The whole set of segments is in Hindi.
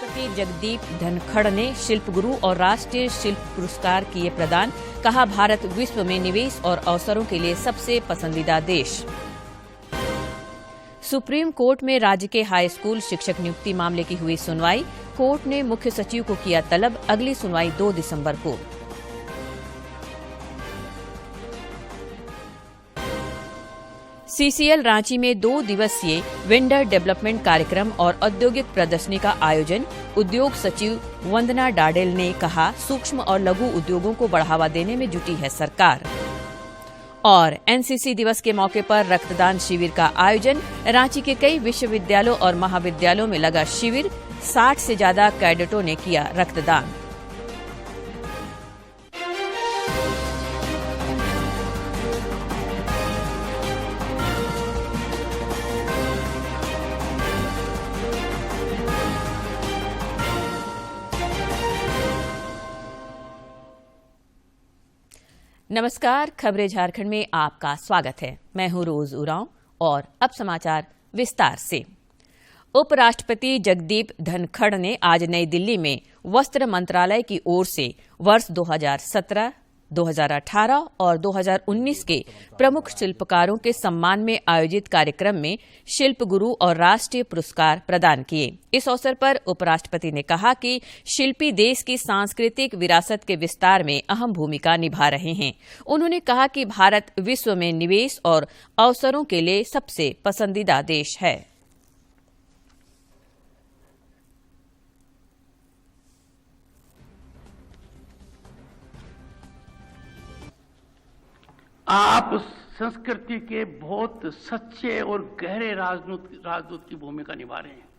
उपराष्ट्रपति जगदीप धनखड़ ने शिल्प गुरु और राष्ट्रीय शिल्प पुरस्कार किए प्रदान। कहा, भारत विश्व में निवेश और अवसरों के लिए सबसे पसंदीदा देश। सुप्रीम कोर्ट में राज्य के हाई स्कूल शिक्षक नियुक्ति मामले की हुई सुनवाई। कोर्ट ने मुख्य सचिव को किया तलब। अगली सुनवाई 2 दिसंबर को। सीसीएल रांची में 2 दिवसीय वेंडर डेवलपमेंट कार्यक्रम और औद्योगिक प्रदर्शनी का आयोजन। उद्योग सचिव वंदना डाडेल ने कहा, सूक्ष्म और लघु उद्योगों को बढ़ावा देने में जुटी है सरकार। और एनसीसी दिवस के मौके पर रक्तदान शिविर का आयोजन। रांची के कई विश्वविद्यालयों और महाविद्यालयों में लगा शिविर। 60 से ज्यादा कैडेटों ने किया रक्तदान। नमस्कार, खबरें झारखंड में आपका स्वागत है। मैं हूं रोज उरांव और अब समाचार विस्तार से। उपराष्ट्रपति जगदीप धनखड़ ने आज नई दिल्ली में वस्त्र मंत्रालय की ओर से वर्ष 2017, 2018 और 2019 के प्रमुख शिल्पकारों के सम्मान में आयोजित कार्यक्रम में शिल्प गुरु और राष्ट्रीय पुरस्कार प्रदान किए। इस अवसर पर उपराष्ट्रपति ने कहा कि शिल्पी देश की सांस्कृतिक विरासत के विस्तार में अहम भूमिका निभा रहे हैं। उन्होंने कहा कि भारत विश्व में निवेश और अवसरों के लिए सबसे पसंदीदा देश है। आप संस्कृति के बहुत सच्चे और गहरे राजदूत की भूमिका निभा रहे हैं।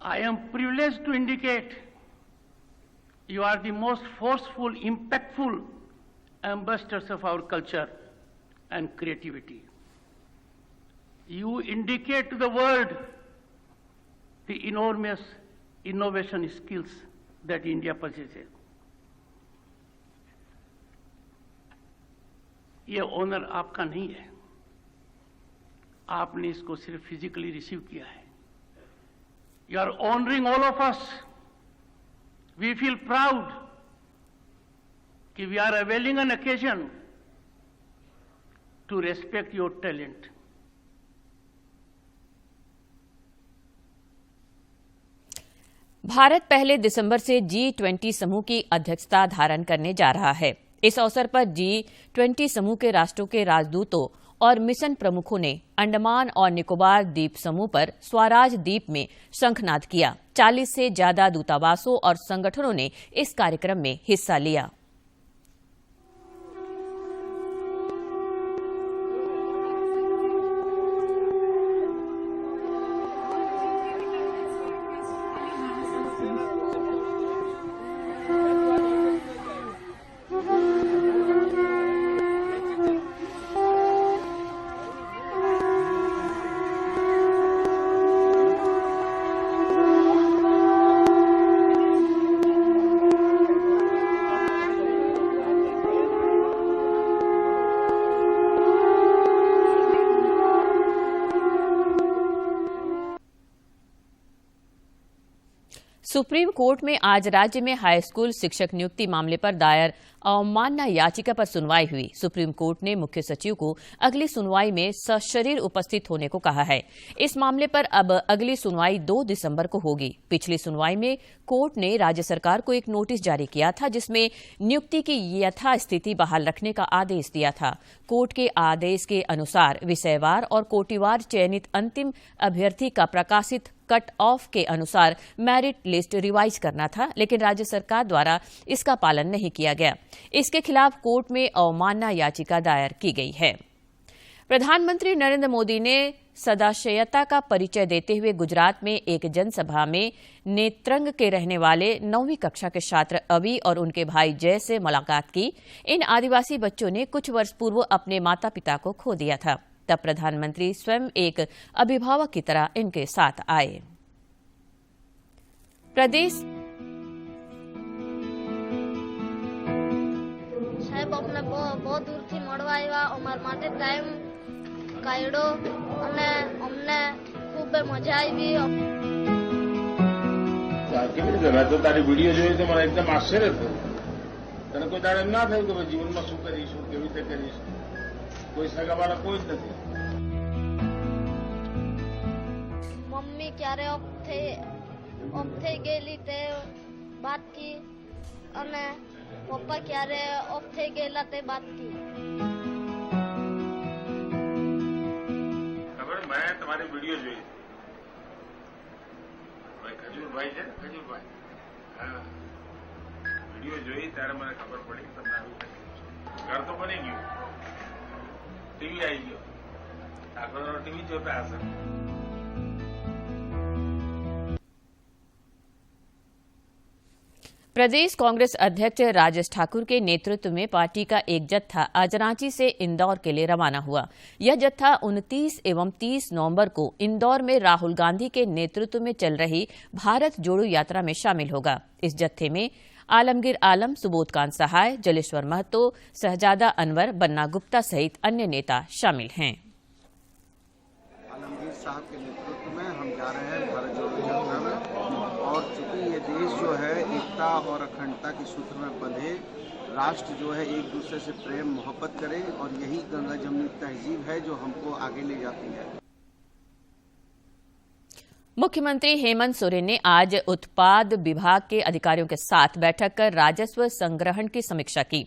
I am privileged to indicate you are the most forceful, impactful ambassadors of our culture and creativity. You indicate to the world the enormous innovation skills that India possesses. ये ऑनर आपका नहीं है, आपने इसको सिर्फ फिजिकली रिसीव किया है। You are honoring all of us. We feel proud कि we are availing an occasion to respect your talent. Bharat पहले दिसंबर से G20 समूह की अध्यक्षता धारण करने जा रहा है। इस अवसर पर G20 समूह के राष्ट्रों के राजदूतों और मिशन प्रमुखों ने अंडमान और निकोबार द्वीप समूह पर स्वराज द्वीप में शंखनाद किया। 40 से ज्यादा दूतावासों और संगठनों ने इस कार्यक्रम में हिस्सा लिया। सुप्रीम कोर्ट में आज राज्य में हाई स्कूल शिक्षक नियुक्ति मामले पर दायर अवमानना याचिका पर सुनवाई हुई। सुप्रीम कोर्ट ने मुख्य सचिव को अगली सुनवाई में सशरीर उपस्थित होने को कहा है। इस मामले पर अब अगली सुनवाई 2 दिसंबर को होगी। पिछली सुनवाई में कोर्ट ने राज्य सरकार को एक नोटिस जारी किया था, जिसमें नियुक्ति की यथास्थिति बहाल रखने का आदेश दिया था। कोर्ट के आदेश के अनुसार विषयवार और कोटिवार चयनित अंतिम अभ्यर्थी का प्रकाशित कट ऑफ के अनुसार मेरिट लिस्ट रिवाइज करना था, लेकिन राज्य सरकार द्वारा इसका पालन नहीं किया गया। इसके खिलाफ कोर्ट में अवमानना याचिका दायर की गई है। प्रधानमंत्री नरेंद्र मोदी ने सदाशयता का परिचय देते हुए गुजरात में एक जनसभा में नेत्रंग के रहने वाले 9वीं कक्षा के छात्र अवि और उनके भाई जय से मुलाकात की। इन आदिवासी बच्चों ने कुछ वर्ष पूर्व अपने माता पिता को खो दिया था। तब प्रधानमंत्री स्वयं एक अभिभावक की तरह इनके साथ आए। saya સાહેબ અમને બહુ દૂરથી મળવા આવ્યા, અમારા માટે ટાઈમ કાઢ્યો અને અમને ખૂબ મજા આવી. કેવી રીતે મેં તો તારી વિડીયો જોઈ તો મને એકદમ આશ્ચર્ય થયું. તને કોઈ દાડે એમ ના થયું કે જીવનમાં શું કરીશું, કેવી રીતે કરીશું? કોઈ સગાવાળા કોઈ જ નથી. મમ્મી ક્યારે ઓફ થઈ ગયેલી તે બાદથી અને પપ્પા ક્યારે ઓફ થઈ ગયેલા તે બાદથી. ખબર મેં તમારી વિડીયો જોઈ. ખજૂરભાઈ છે ને, ખજૂરભાઈ, હા, વિડીયો જોઈ ત્યારે મને ખબર પડી કે તમને આવી તકલીફ છે. ઘર તો બની ગયું, ટીવી આવી ગયો, આખો ટીવી જોતા હશે. प्रदेश कांग्रेस अध्यक्ष राजेश ठाकुर के नेतृत्व में पार्टी का एक जत्था आज रांची से इंदौर के लिए रवाना हुआ। यह जत्था 29 एवं 30 नवंबर को इंदौर में राहुल गांधी के नेतृत्व में चल रही भारत जोड़ो यात्रा में शामिल होगा। इस जत्थे में आलमगीर आलम, सुबोध कांत सहाय, जलेश्वर महतो, शहजादा अनवर, बन्ना गुप्ता सहित अन्य नेता शामिल हैं। आलमगीर साहब के नेतृत्व में हम जा रहे हैं भारत जोड़ो यात्रा में, और चूंकि ये देश जो है एकता और अखंडता के सूत्र में बंधे, राष्ट्र जो है एक दूसरे से प्रेम मोहब्बत करे, और यही गंगा जमनी तहजीब है जो हमको आगे ले जाती है। मुख्यमंत्री हेमंत सोरेन ने आज उत्पाद विभाग के अधिकारियों के साथ बैठक कर राजस्व संग्रहण की समीक्षा की।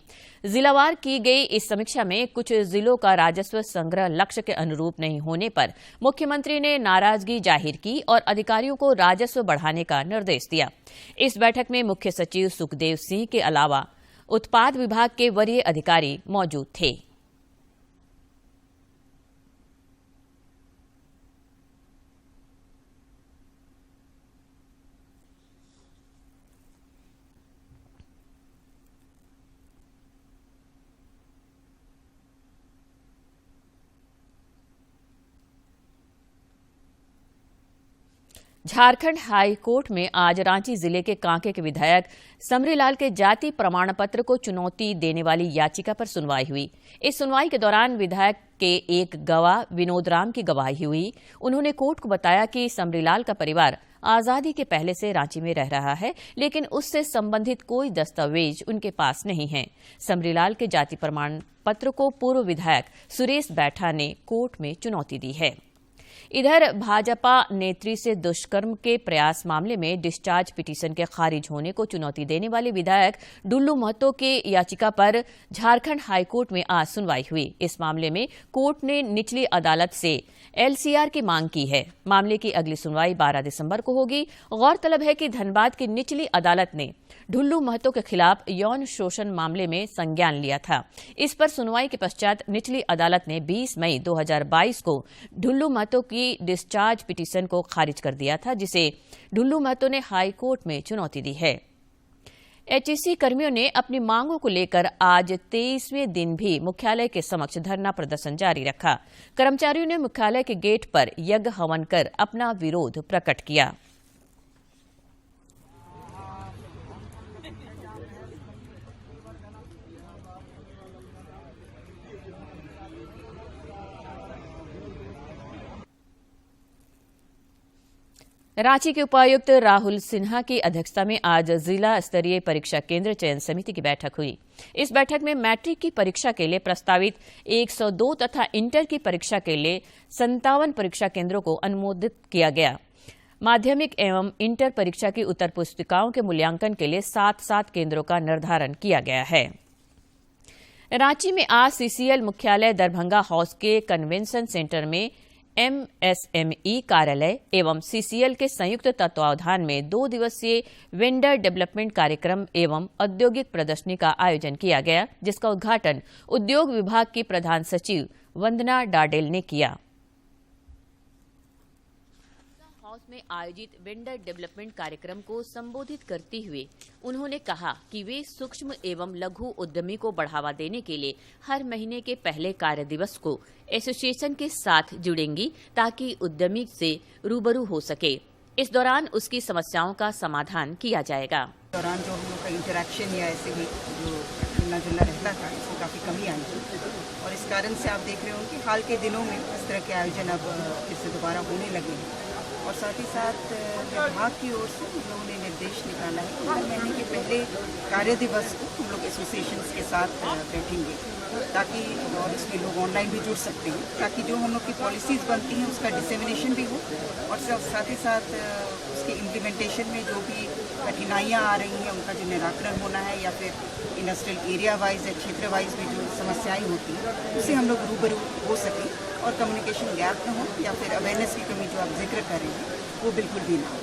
जिलावार की गई इस समीक्षा में कुछ जिलों का राजस्व संग्रह लक्ष्य के अनुरूप नहीं होने पर मुख्यमंत्री ने नाराजगी जाहिर की और अधिकारियों को राजस्व बढ़ाने का निर्देश दिया। इस बैठक में मुख्य सचिव सुखदेव सिंह के अलावा उत्पाद विभाग के वरीय अधिकारी मौजूद थे। झारखंड हाई कोर्ट में आज रांची जिले के कांके के विधायक समरीलाल के जाति प्रमाण पत्र को चुनौती देने वाली याचिका पर सुनवाई हुई। इस सुनवाई के दौरान विधायक के एक गवाह विनोद राम की गवाही हुई। उन्होंने कोर्ट को बताया कि समरीलाल का परिवार आजादी के पहले से रांची में रह रहा है, लेकिन उससे संबंधित कोई दस्तावेज उनके पास नहीं है। समरीलाल के जाति प्रमाण पत्र को पूर्व विधायक सुरेश बैठा ने कोर्ट में चुनौती दी है। इधर भाजपा नेत्री से दुष्कर्म के प्रयास मामले में डिस्चार्ज पिटीशन के खारिज होने को चुनौती देने वाले विधायक डुल्लू महतो के याचिका पर झारखंड हाईकोर्ट में आज सुनवाई हुई। इस मामले में कोर्ट ने निचली अदालत से एलसीआर की मांग की है। मामले की अगली सुनवाई 12 दिसंबर को होगी। गौरतलब है कि धनबाद की निचली अदालत ने ढुल्लू महतो के खिलाफ यौन शोषण मामले में संज्ञान लिया था। इस पर सुनवाई के पश्चात निचली अदालत ने 20 मई 2022 को ढुल्लू महतो की डिस्चार्ज पिटीशन को खारिज कर दिया था, जिसे ढुल्लू महतो ने हाई कोर्ट में चुनौती दी है। एचईसी कर्मियों ने अपनी मांगों को लेकर आज 23वें दिन भी मुख्यालय के समक्ष धरना प्रदर्शन जारी रखा। कर्मचारियों ने मुख्यालय के गेट पर यज्ञ हवन कर अपना विरोध प्रकट किया। रांची के उपायुक्त राहुल सिन्हा की अध्यक्षता में आज जिला स्तरीय परीक्षा केंद्र चयन समिति की बैठक हुई। इस बैठक में मैट्रिक की परीक्षा के लिए प्रस्तावित 102 तथा इंटर की परीक्षा के लिए 57 परीक्षा केंद्रों को अनुमोदित किया गया। माध्यमिक एवं इंटर परीक्षा की उत्तर पुस्तिकाओं के मूल्यांकन के लिए 7 केंद्रों का निर्धारण किया गया है। रांची में आज सीसीएल मुख्यालय दरभंगा हाउस के कन्वेंशन सेंटर में एमएसएमई कार्यालय एवं सीसीएल के संयुक्त तत्वावधान में 2 दिवसीय वेंडर डेवलपमेंट कार्यक्रम एवं औद्योगिक प्रदर्शनी का आयोजन किया गया, जिसका उद्घाटन उद्योग विभाग की प्रधान सचिव वंदना डाडेल ने किया। हाउस में आयोजित वेंडर डेवलपमेंट कार्यक्रम को संबोधित करते हुए उन्होंने कहा कि वे सूक्ष्म एवं लघु उद्यमी को बढ़ावा देने के लिए हर महीने के पहले कार्य दिवस को एसोसिएशन के साथ जुड़ेंगी ताकि उद्यमी से रूबरू हो सके। इस दौरान उसकी समस्याओं का समाधान किया जाएगा। दौरान जो हम लोग का इंटरेक्शन या ऐसे भी जो मिलना जुलना रहता था, इसमें काफ़ी कमी आई है और इस कारण से आप देख रहे हो कि हाल के दिनों में इस तरह के आयोजन अब फिर से दोबारा होने लगे हैं। और साथ ही साथ विभाग की ओर से हम लोगों ने निर्देश निकाला है कि हर महीने के पहले कार्य दिवस को हम लोग एसोसिएशंस के साथ बैठेंगे ताकि, और इसमें लोग ऑनलाइन भी जुड़ सकते हैं, ताकि जो हम लोग की पॉलिसीज़ बनती हैं उसका डिसेमिनेशन भी हो और साथ ही साथ उसके इम्प्लीमेंटेशन में जो भी कठिनाइयाँ आ रही हैं उनका जो निराकरण होना है या फिर इंडस्ट्रियल एरिया वाइज या क्षेत्र वाइज भी जो समस्याएं होती हैं उससे हम लोग रूबरू हो सकें और कम्युनिकेशन गैप न हो या फिर अवेयरनेस की कमी जो आप जिक्र कर रहे हैं वो बिल्कुल भी ना हो।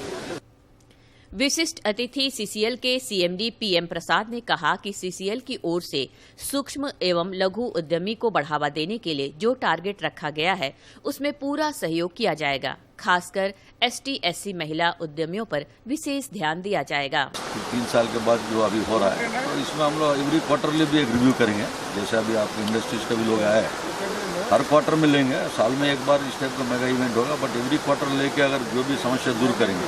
विशिष्ट अतिथि सीसीएल के सीएमडी पीएम प्रसाद ने कहा कि सीसीएल की ओर से सूक्ष्म एवं लघु उद्यमी को बढ़ावा देने के लिए जो टारगेट रखा गया है उसमें पूरा सहयोग किया जाएगा। खासकर एसटी/एससी महिला उद्यमियों पर विशेष ध्यान दिया जाएगा। 3 साल के बाद जो अभी हो रहा है तो इसमें हम लोग एवरी क्वार्टरली भी एक रिव्यू करेंगे। जैसे अभी आपके इंडस्ट्रीज के भी लोग आए हर क्वार्टर में लेंगे, साल में एक बार इस टाइप का मेगा इवेंट होगा, बट एवरी क्वार्टर लेके अगर जो भी समस्या दूर करेंगे,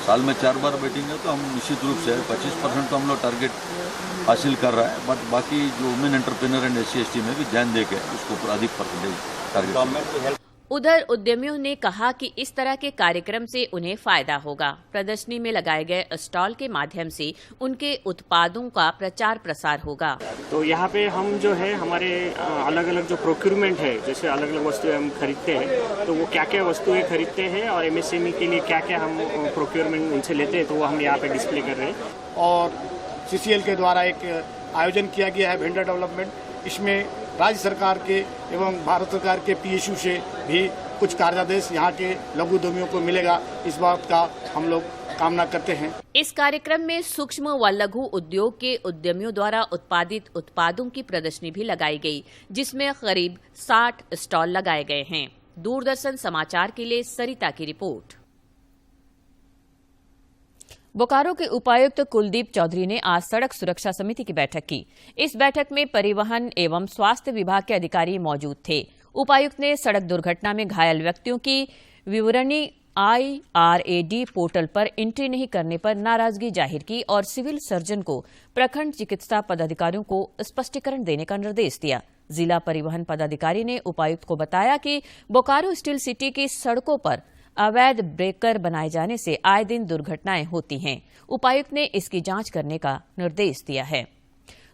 साल में 4 बार बैठेंगे तो हम निश्चित रूप से 25% तो हम लोग टारगेट हासिल कर रहा है। बट बाकी जो वुमेन एंटरप्रेन्योर एंड SC/ST में भी ध्यान देके उसको अधिक परसेंटेज टारगेट। उधर उद्यमियों ने कहा कि इस तरह के कार्यक्रम से उन्हें फायदा होगा। प्रदर्शनी में लगाए गए स्टॉल के माध्यम से उनके उत्पादों का प्रचार प्रसार होगा। तो यहाँ पे हम जो है हमारे अलग अलग जो प्रोक्यूरमेंट है, जैसे अलग अलग वस्तुएं हम खरीदते हैं तो वो क्या क्या वस्तुएं खरीदते हैं और MSME के लिए क्या क्या हम प्रोक्यूरमेंट उनसे लेते हैं तो वो हम यहाँ पे डिस्प्ले कर रहे हैं। और CCL के द्वारा एक आयोजन किया गया है वेंडर डेवलपमेंट। इसमें राज्य सरकार के एवं भारत सरकार के PSU से भी कुछ कार्यादेश यहाँ के लघु उद्यमियों को मिलेगा, इस बात का हम लोग कामना करते हैं। इस कार्यक्रम में सूक्ष्म व लघु उद्योग के उद्यमियों द्वारा उत्पादित उत्पादों की प्रदर्शनी भी लगाई गई, जिसमें करीब 60 स्टॉल लगाए गए हैं। दूरदर्शन समाचार के लिए सरिता की रिपोर्ट। बोकारो के उपायुक्त कुलदीप चौधरी ने आज सड़क सुरक्षा समिति की बैठक की। इस बैठक में परिवहन एवं स्वास्थ्य विभाग के अधिकारी मौजूद थे। उपायुक्त ने सड़क दुर्घटना में घायल व्यक्तियों की विवरणी IRAD पोर्टल पर एंट्री नहीं करने पर नाराजगी जाहिर की और सिविल सर्जन को प्रखंड चिकित्सा पदाधिकारियों को स्पष्टीकरण देने का निर्देश दिया। जिला परिवहन पदाधिकारी ने उपायुक्त को बताया कि बोकारो स्टील सिटी की सड़कों पर अवैध ब्रेकर बनाए जाने से आए दिन दुर्घटनाएं होती हैं। उपायुक्त ने इसकी जांच करने का निर्देश दिया है।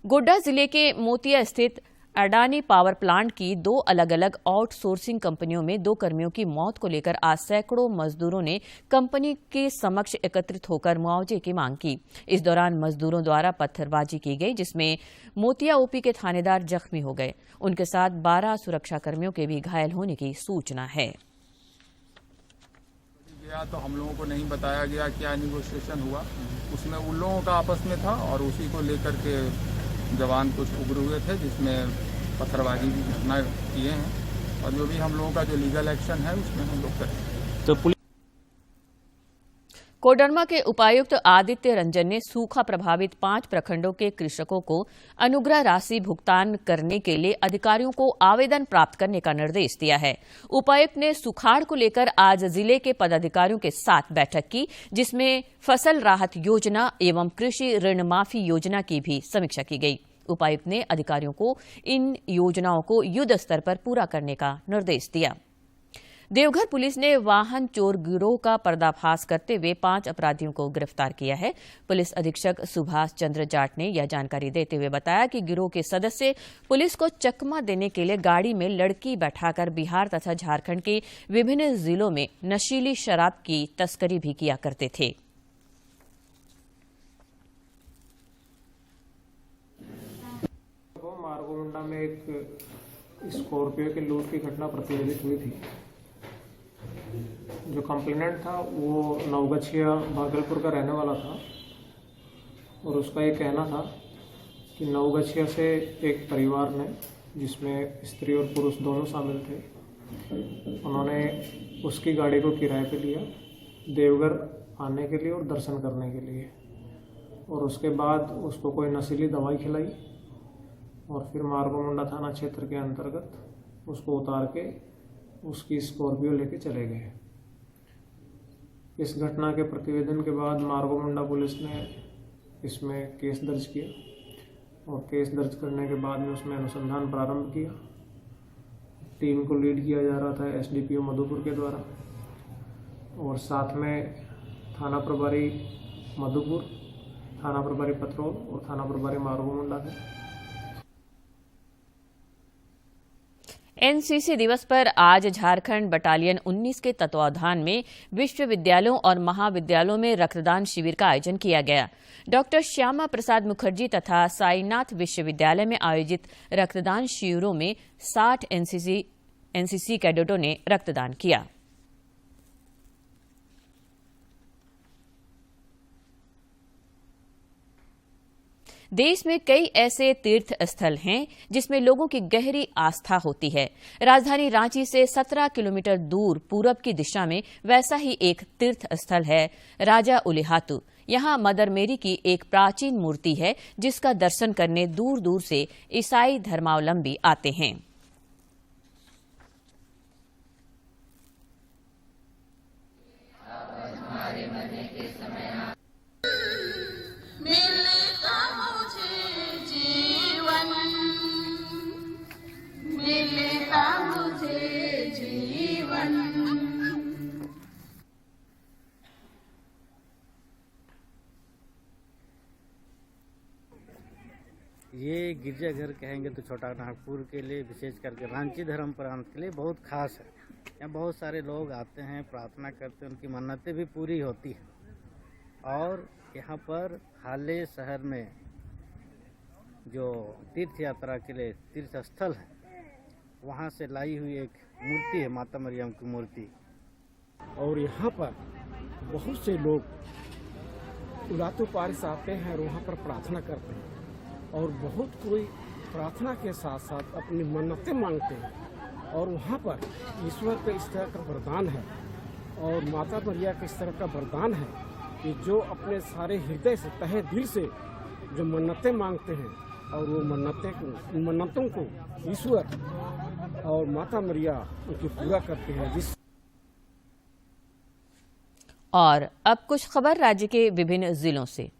गोड्डा जिले के मोतिया स्थित अडानी पावर प्लांट की 2 अलग अलग आउटसोर्सिंग कंपनियों में 2 कर्मियों की मौत को लेकर आज सैकड़ों मजदूरों ने कंपनी के समक्ष एकत्रित होकर मुआवजे की मांग की। इस दौरान मजदूरों द्वारा पत्थरबाजी की गई, जिसमें मोतिया OP के थानेदार जख्मी हो गए। उनके साथ 12 सुरक्षाकर्मियों के भी घायल होने की सूचना है। तो हम लोगों को नहीं बताया गया क्या निगोशिएशन हुआ, उसमें उन लोगों का आपस में था और उसी को लेकर के जवान कुछ उग्र हुए थे, जिसमें पत्थरबाजी की घटना किए हैं और जो भी हम लोगों का जो लीगल एक्शन है उसमें हम लोग करेंगे। तो कोडरमा के उपायुक्त आदित्य रंजन ने सूखा प्रभावित 5 प्रखंडों के कृषकों को अनुग्रह राशि भुगतान करने के लिए अधिकारियों को आवेदन प्राप्त करने का निर्देश दिया है। उपायुक्त ने सुखाड़ को लेकर आज जिले के पदाधिकारियों के साथ बैठक की, जिसमें फसल राहत योजना एवं कृषि ऋण माफी योजना की भी समीक्षा की गई। उपायुक्त ने अधिकारियों को इन योजनाओं को युद्ध स्तर पर पूरा करने का निर्देश दिया। देवघर पुलिस ने वाहन चोर गिरोह का पर्दाफाश करते हुए 5 अपराधियों को गिरफ्तार किया है। पुलिस अधीक्षक सुभाष चंद्र जाट ने यह जानकारी देते हुए बताया कि गिरोह के सदस्य पुलिस को चकमा देने के लिए गाड़ी में लड़की बैठाकर बिहार तथा झारखंड के विभिन्न जिलों में नशीली शराब की तस्करी भी किया करते थे। मारगोमुंडा में एक स्कॉर्पियो के लूट की घटना प्रतिवेदित हुई थी। जो कंप्लेनेंट था वो नवगछिया भागलपुर का रहने वाला था और उसका ये कहना था कि नवगछिया से एक परिवार ने, जिसमें स्त्री और पुरुष दोनों शामिल थे, उन्होंने उसकी गाड़ी को किराए पे लिया देवघर आने के लिए और दर्शन करने के लिए, और उसके बाद उसको कोई नशीली दवाई खिलाई और फिर मारगोमुंडा थाना क्षेत्र के अंतर्गत उसको उतार के उसकी स्कॉर्पियो लेके चले गए। इस घटना के प्रतिवेदन के बाद मारगोमुंडा पुलिस ने इसमें केस दर्ज किया और केस दर्ज करने के बाद में उसमें अनुसंधान प्रारंभ किया। टीम को लीड किया जा रहा था एसडीपीओ मधुपुर के द्वारा और साथ में थाना प्रभारी मधुपुर, थाना प्रभारी पथरौल और थाना प्रभारी मारूगो मुंडा थे। एनसीसी दिवस पर आज झारखंड बटालियन 19 के तत्वावधान में विश्वविद्यालयों और महाविद्यालयों में रक्तदान शिविर का आयोजन किया गया। डॉक्टर श्यामा प्रसाद मुखर्जी तथा साईनाथ विश्वविद्यालय में आयोजित रक्तदान शिविरों में 60 एनसीसी कैडेटों ने रक्तदान किया। देश में कई ऐसे तीर्थ स्थल हैं जिसमें लोगों की गहरी आस्था होती है। राजधानी रांची से 17 किलोमीटर दूर पूरब की दिशा में वैसा ही एक तीर्थ स्थल है राजा उलिहातू। यहाँ मदर मेरी की एक प्राचीन मूर्ति है जिसका दर्शन करने दूर दूर से ईसाई धर्मावलंबी आते हैं। ये गिरजाघर कहेंगे तो छोटा नागपुर के लिए, विशेष करके रांची धर्म प्रांत के लिए बहुत खास है। यहाँ बहुत सारे लोग आते हैं, प्रार्थना करते हैं, उनकी मन्नतें भी पूरी होती हैं। और यहाँ पर हाले शहर में जो तीर्थ यात्रा के लिए तीर्थ स्थल है, वहाँ से लाई हुई एक मूर्ति है माता मरियम की मूर्ति। और यहाँ पर बहुत से लोग उलातू पार से आते हैं और वहाँ पर प्रार्थना करते हैं और बहुत कोई प्रार्थना के साथ साथ अपनी मन्नतें मांगते हैं और वहाँ पर ईश्वर का इस तरह का वरदान है और माता मरिया का इस तरह का वरदान है कि जो अपने सारे हृदय से तहे दिल से जो मन्नतें मांगते हैं और वो मन्नतों को ईश्वर और माता मरिया उनकी पूरा करते हैं। और अब कुछ खबर राज्य के विभिन्न जिलों से।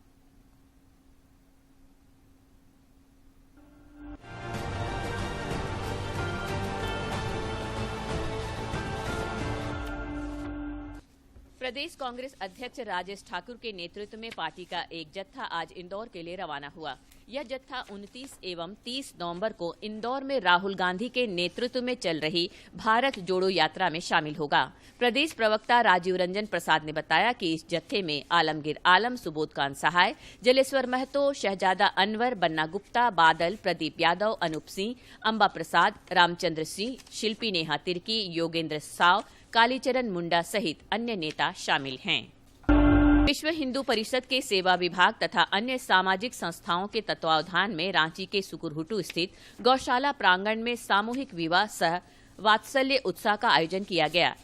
प्रदेश कांग्रेस अध्यक्ष राजेश ठाकुर के नेतृत्व में पार्टी का एक जत्था आज इंदौर के लिए रवाना हुआ। यह जत्था 29 एवं 30 नवंबर को इंदौर में राहुल गांधी के नेतृत्व में चल रही भारत जोड़ो यात्रा में शामिल होगा। प्रदेश प्रवक्ता राजीव रंजन प्रसाद ने बताया कि इस जत्थे में आलमगीर आलम, सुबोधकांत सहाय, जलेश्वर महतो, शहजादा अनवर, बन्ना गुप्ता, बादल, प्रदीप यादव, अनूप सिंह, अंबा प्रसाद, रामचंद्र सिंह, शिल्पी नेहा तिर्की, योगेंद्र साव, कालीचरण मुंडा सहित अन्य नेता शामिल हैं। विश्व हिंदू परिषद के सेवा विभाग तथा अन्य सामाजिक संस्थाओं के तत्वावधान में रांची के सुकुरहुटू स्थित गौशाला प्रांगण में सामूहिक विवाह सह वात्सल्य उत्सव का आयोजन किया गया।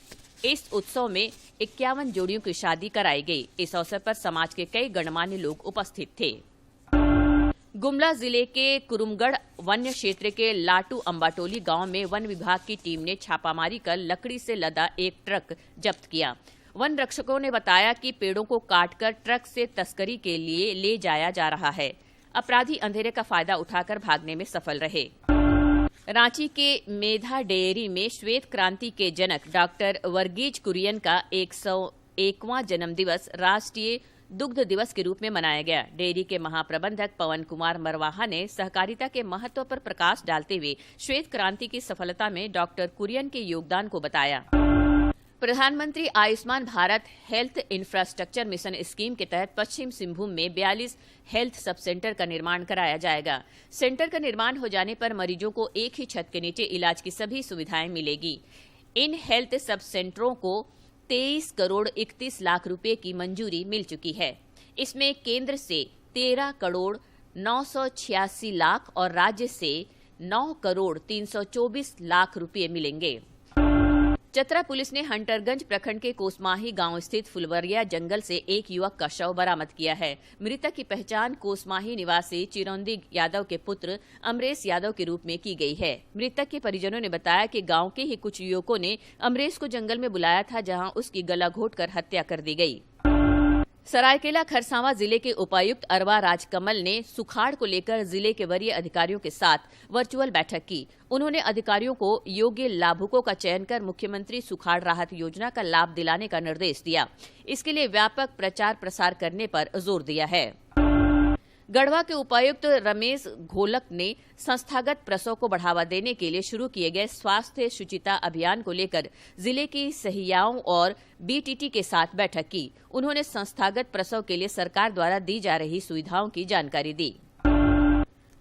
इस उत्सव में 51 जोड़ियों की शादी कराई गई। इस अवसर पर समाज के कई गणमान्य लोग उपस्थित थे। गुमला जिले के कुरुमगढ़ वन्य क्षेत्र के लाटू अंबाटोली गांव में वन विभाग की टीम ने छापामारी कर लकड़ी से लदा एक ट्रक जब्त किया। वन रक्षकों ने बताया कि पेड़ों को काटकर ट्रक से तस्करी के लिए ले जाया जा रहा है। अपराधी अंधेरे का फायदा उठाकर भागने में सफल रहे। रांची के मेधा डेयरी में श्वेत क्रांति के जनक डॉक्टर वर्गीज कुरियन का 101वां जन्मदिवस राष्ट्रीय दुग्ध दिवस के रूप में मनाया गया। डेयरी के महाप्रबंधक पवन कुमार मरवाहा ने सहकारिता के महत्व पर प्रकाश डालते हुए श्वेत क्रांति की सफलता में डॉक्टर कुरियन के योगदान को बताया। प्रधानमंत्री Ayushman Bharat health infrastructure mission scheme के तहत पश्चिम सिंहभूम में 42 हेल्थ सब सेंटर का निर्माण कराया जाएगा। सेंटर का निर्माण हो जाने पर मरीजों को एक ही छत के नीचे इलाज की सभी सुविधाएं मिलेगी। इन हेल्थ सब सेंटरों को 23 करोड़ 31 लाख रुपए की मंजूरी मिल चुकी है। इसमें केंद्र से 13 करोड़ 986 लाख और राज्य से 9 करोड़ 324 लाख रुपए मिलेंगे। चतरा पुलिस ने हंटरगंज प्रखंड के कोसमाही गांव स्थित फुलवरिया जंगल से एक युवक का शव बरामद किया है। मृतक की पहचान कोसमाही निवासी चिरौंदी यादव के पुत्र अमरेश यादव के रूप में की गई है। मृतक के परिजनों ने बताया कि गांव के ही कुछ युवकों ने अमरेश को जंगल में बुलाया था, जहां उसकी गला घोंटकर हत्या कर दी गई। सरायकेला खरसावां जिले के उपायुक्त अरवा राजकमल ने सुखाड़ को लेकर जिले के वरीय अधिकारियों के साथ वर्चुअल बैठक की। उन्होंने अधिकारियों को योग्य लाभुकों का चयन कर मुख्यमंत्री सुखाड़ राहत योजना का लाभ दिलाने का निर्देश दिया। इसके लिए व्यापक प्रचार प्रसार करने पर जोर दिया है। गढ़वा के उपायुक्त रमेश घोलक ने संस्थागत प्रसव को बढ़ावा देने के लिए शुरू किए गए स्वास्थ्य शुचिता अभियान को लेकर जिले की सहियाओं और बीटीटी के साथ बैठक की। उन्होंने संस्थागत प्रसव के लिए सरकार द्वारा दी जा रही सुविधाओं की जानकारी दी।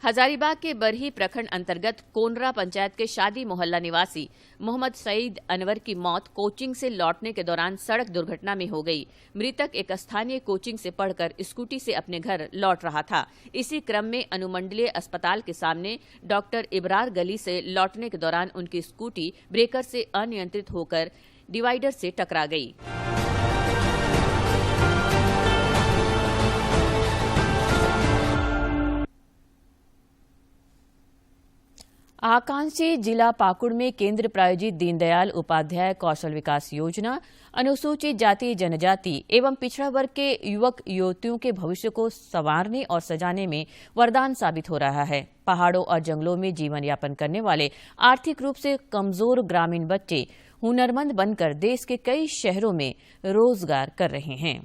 हजारीबाग के बरही प्रखंड अंतर्गत कोनरा पंचायत के शादी मोहल्ला निवासी मोहम्मद सईद अनवर की मौत कोचिंग से लौटने के दौरान सड़क दुर्घटना में हो गई। मृतक एक स्थानीय कोचिंग से पढ़कर स्कूटी से अपने घर लौट रहा था। इसी क्रम में अनुमंडलीय अस्पताल के सामने डॉक्टर इब्रार गली से लौटने के दौरान उनकी स्कूटी ब्रेकर से अनियंत्रित होकर डिवाइडर से टकरा गई। आकांक्षी जिला पाकुड़ में केंद्र प्रायोजित दीनदयाल उपाध्याय कौशल विकास योजना अनुसूचित जाति जनजाति एवं पिछड़ा वर्ग के युवक युवतियों के भविष्य को संवारने और सजाने में वरदान साबित हो रहा है। पहाड़ों और जंगलों में जीवन यापन करने वाले आर्थिक रूप से कमजोर ग्रामीण बच्चे हुनरमंद बनकर देश के कई शहरों में रोजगार कर रहे हैं।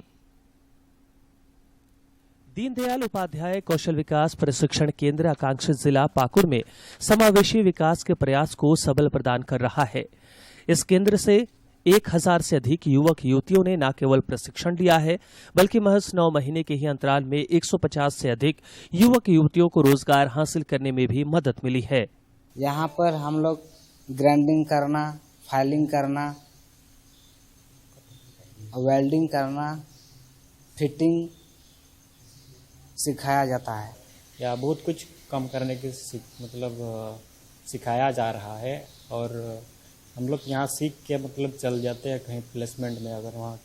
दीनदयाल उपाध्याय कौशल विकास प्रशिक्षण केंद्र आकांक्षित जिला पाकुड़ में समावेशी विकास के प्रयास को सबल प्रदान कर रहा है। इस केंद्र से 1000 से अधिक युवक युवतियों ने न केवल प्रशिक्षण लिया है बल्कि महज 9 महीने के ही अंतराल में 150 से अधिक युवक युवतियों को रोजगार हासिल करने में भी मदद मिली है। यहाँ पर हम लोग ग्राइंडिंग करना, फाइलिंग करना, वेल्डिंग करना, फिटिंग सिखाया जाता है। या बहुत कुछ कम करने की सिखाया जा रहा है और हम लोग यहाँ सीख के चल जाते हैं कहीं प्लेसमेंट में। अगर वहाँ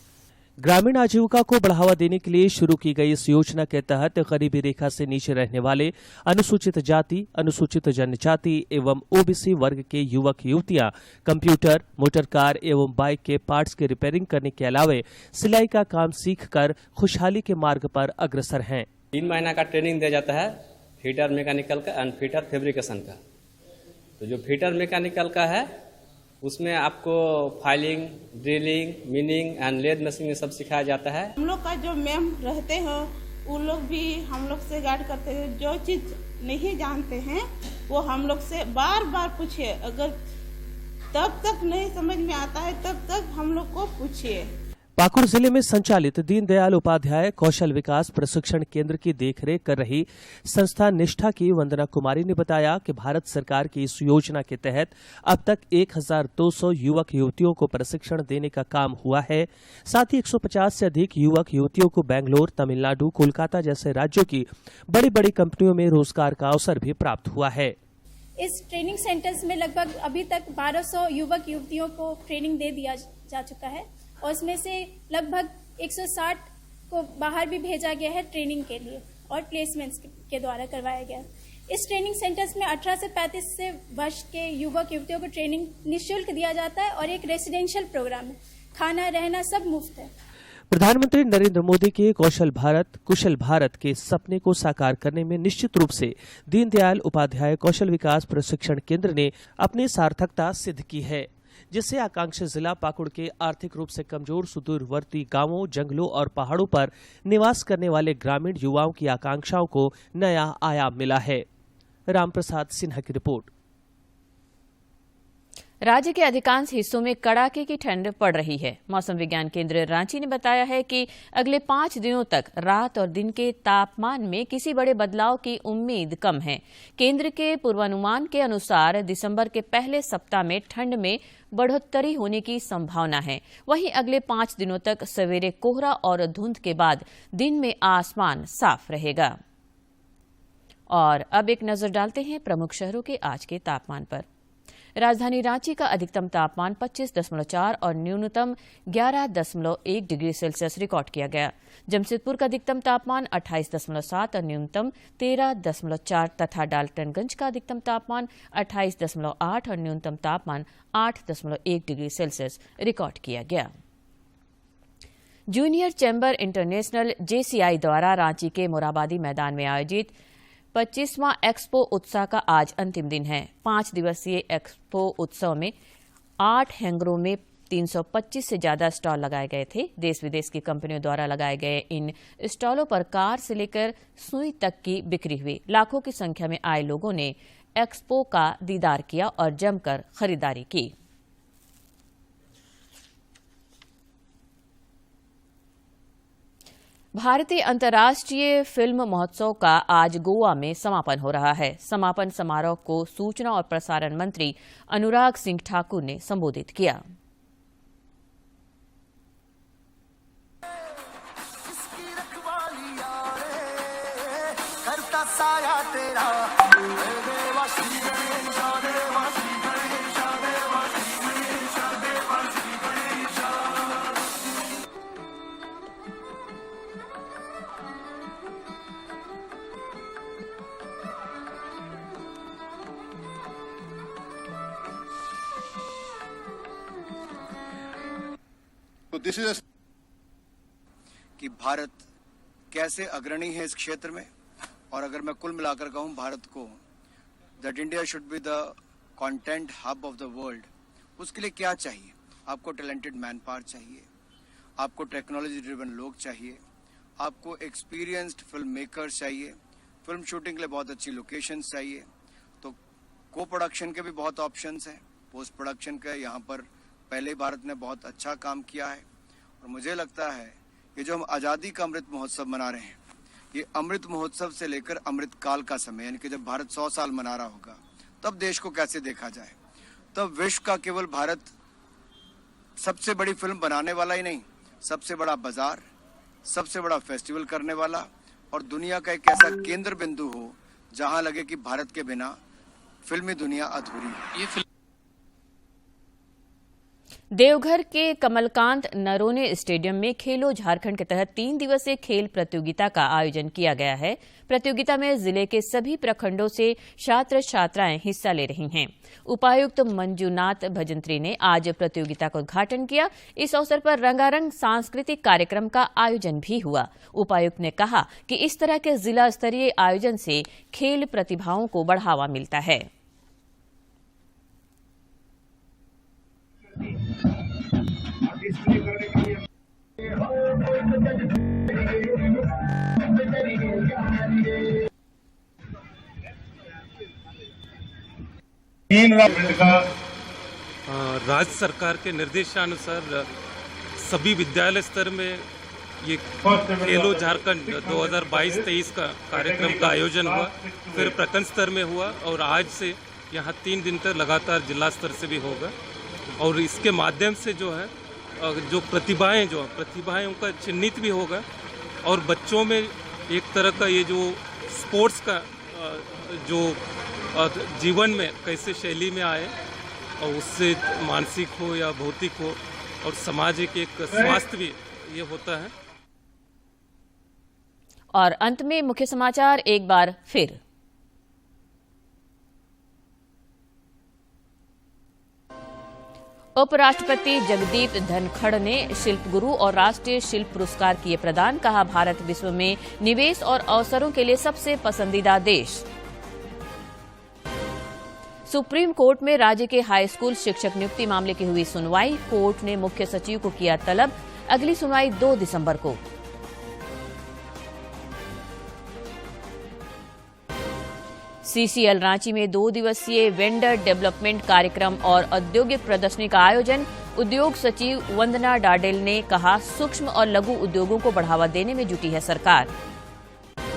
ग्रामीण आजीविका को बढ़ावा देने के लिए शुरू की गई इस योजना के तहत गरीबी रेखा से नीचे रहने वाले अनुसूचित जाति, अनुसूचित जनजाति एवं ओबीसी वर्ग के युवक युवतियां कंप्यूटर, मोटर कार एवं बाइक के पार्ट्स की रिपेयरिंग करने के अलावा सिलाई का काम सीखकर खुशहाली के मार्ग पर अग्रसर हैं। 3 महीना का ट्रेनिंग दिया जाता है फिटर मैकेनिकल का एंड फिटर फैब्रिकेशन का। तो जो फिटर मैकेनिकल का है उसमें आपको filing, drilling, meaning and lathe machine सब सिखाया जाता है। हम लोग का जो मैम रहते हैं उन लोग भी हम लोग से गाइड करते हैं। जो चीज नहीं जानते हैं वो हम लोग से बार बार पूछिए। अगर तब तक नहीं समझ में आता है तब तक हम लोग को पूछिए। पाकुड़ जिले में संचालित दीनदयाल उपाध्याय कौशल विकास प्रशिक्षण केंद्र की देखरेख कर रही संस्था निष्ठा की वंदना कुमारी ने बताया कि भारत सरकार की इस योजना के तहत अब तक 1200 युवक युवतियों को प्रशिक्षण देने का काम हुआ है। साथ ही 150 से अधिक युवक युवतियों को बेंगलोर, तमिलनाडु, कोलकाता जैसे राज्यों की बड़ी बड़ी कंपनियों में रोजगार का अवसर भी प्राप्त हुआ है। इस ट्रेनिंग सेंटर्स में लगभग अभी तक 1200 युवक युवतियों को ट्रेनिंग दे दिया जा चुका है और उसमें से लगभग 160 को बाहर भी भेजा गया है ट्रेनिंग के लिए और प्लेसमेंट्स के द्वारा करवाया गया। इस ट्रेनिंग सेंटर्स में 18 से 35 वर्ष के युवक युवतियों को ट्रेनिंग निःशुल्क दिया जाता है और एक रेसिडेंशियल प्रोग्राम है। खाना रहना सब मुफ्त है। प्रधानमंत्री नरेंद्र मोदी के कौशल भारत, कुशल भारत के सपने को साकार करने में निश्चित रूप से दीनदयाल उपाध्याय कौशल विकास प्रशिक्षण केंद्र ने अपनी सार्थकता सिद्ध की है, जिससे आकांक्षी जिला पाकुड़ के आर्थिक रूप से कमजोर सुदूरवर्ती गांवों, जंगलों और पहाड़ों पर निवास करने वाले ग्रामीण युवाओं की आकांक्षाओं को नया आयाम मिला है। रामप्रसाद सिन्हा की रिपोर्ट। राज्य के अधिकांश हिस्सों में कड़ाके की ठंड पड़ रही है। मौसम विज्ञान केंद्र रांची ने बताया है कि अगले 5 दिनों तक रात और दिन के तापमान में किसी बड़े बदलाव की उम्मीद कम है। केंद्र के पूर्वानुमान के अनुसार दिसंबर के पहले सप्ताह में ठंड में बढ़ोतरी होने की संभावना है। वहीं अगले 5 दिनों तक सवेरे कोहरा और धुंध के बाद दिन में आसमान साफ रहेगा। और अब एक नजर डालते हैं प्रमुख शहरों के आज के तापमान पर। राजधानी रांची का अधिकतम तापमान 25.4 और न्यूनतम 11.1 डिग्री सेल्सियस रिकॉर्ड किया गया। जमशेदपुर का अधिकतम तापमान 28.7 और न्यूनतम 13.4 तथा डाल्टनगंज का अधिकतम तापमान 28.8 और न्यूनतम तापमान 8.1 डिग्री सेल्सियस रिकॉर्ड किया गया। जूनियर चैम्बर इंटरनेशनल JCI द्वारा रांची के मोराबादी मैदान में आयोजित 25वां एक्सपो उत्सव का आज अंतिम दिन है। 5 दिवसीय एक्सपो उत्सव में 8 हैंगरों में 325 से ज्यादा स्टॉल लगाए गए थे। देश विदेश की कंपनियों द्वारा लगाए गए इन स्टॉलों पर कार से लेकर सुई तक की बिक्री हुई। लाखों की संख्या में आए लोगों ने एक्सपो का दीदार किया और जमकर खरीदारी की। भारतीय अंतर्राष्ट्रीय फिल्म महोत्सव का आज गोवा में समापन हो रहा है। समापन समारोह को सूचना और प्रसारण मंत्री अनुराग सिंह ठाकुर ने संबोधित किया। कि भारत कैसे अग्रणी है इस क्षेत्र में, और अगर मैं कुल मिलाकर कहूं भारत को that India should be the content hub of the world, उसके लिए क्या चाहिए? आपको टैलेंटेड मैन पावर चाहिए, आपको टेक्नोलॉजी ड्रिवन लोग चाहिए, आपको एक्सपीरियंस्ड फिल्म मेकर्स चाहिए, फिल्म शूटिंग के लिए बहुत अच्छी लोकेशंस चाहिए। तो को प्रोडक्शन के भी बहुत ऑप्शंस हैं, पोस्ट प्रोडक्शन के यहाँ पर पहले भारत ने बहुत अच्छा काम किया है। और मुझे लगता है ये जो हम आज़ादी का अमृत महोत्सव मना रहे हैं, ये अमृत महोत्सव से लेकर अमृत काल का समय, यानी कि जब भारत 100 साल मना रहा होगा तब देश को कैसे देखा जाए। तब विश्व का केवल भारत सबसे बड़ी फिल्म बनाने वाला ही नहीं, सबसे बड़ा बाजार, सबसे बड़ा फेस्टिवल करने वाला और दुनिया का एक ऐसा केंद्र बिंदु हो जहां लगे कि भारत के बिना फिल्मी दुनिया अधूरी है। देवघर के कमलकांत नरोने स्टेडियम में खेलो झारखंड के तहत 3 दिवसीय खेल प्रतियोगिता का आयोजन किया गया है। प्रतियोगिता में जिले के सभी प्रखंडों से छात्र छात्राएं हिस्सा ले रही हैं। उपायुक्त मंजूनाथ भजंत्री ने आज प्रतियोगिता का उद्घाटन किया। इस अवसर पर रंगारंग सांस्कृतिक कार्यक्रम का आयोजन भी हुआ। उपायुक्त ने कहा कि इस तरह के जिला स्तरीय आयोजन से खेल प्रतिभाओं को बढ़ावा मिलता है। राज्य सरकार के निर्देशानुसार सभी विद्यालय स्तर में ये खेलो झारखंड 2022-23 का कार्यक्रम का आयोजन हुआ, फिर प्रखंड स्तर में हुआ और आज से यहाँ 3 दिन तक लगातार जिला स्तर से भी होगा। और इसके माध्यम से जो है जो प्रतिभाएं उनका चिन्हित भी होगा और बच्चों में एक तरह का ये जो स्पोर्ट्स का जो जीवन में कैसे शैली में आए और उससे मानसिक हो या भौतिक हो और सामाजिक एक स्वास्थ्य भी ये होता है। और अंत में मुख्य समाचार एक बार फिर। उपराष्ट्रपति जगदीप धनखड़ ने शिल्प गुरु और राष्ट्रीय शिल्प पुरस्कार किए प्रदान। कहा, भारत विश्व में निवेश और अवसरों के लिए सबसे पसंदीदा देश। सुप्रीम कोर्ट में राज्य के हाई स्कूल शिक्षक नियुक्ति मामले की हुई सुनवाई। कोर्ट ने मुख्य सचिव को किया तलब। अगली सुनवाई 2 दिसंबर को। CCL रांची में 2 दिवसीय वेंडर डेवलपमेंट कार्यक्रम और औद्योगिक प्रदर्शनी का आयोजन। उद्योग सचिव वंदना डाडेल ने कहा, सूक्ष्म और लघु उद्योगों को बढ़ावा देने में जुटी है सरकार।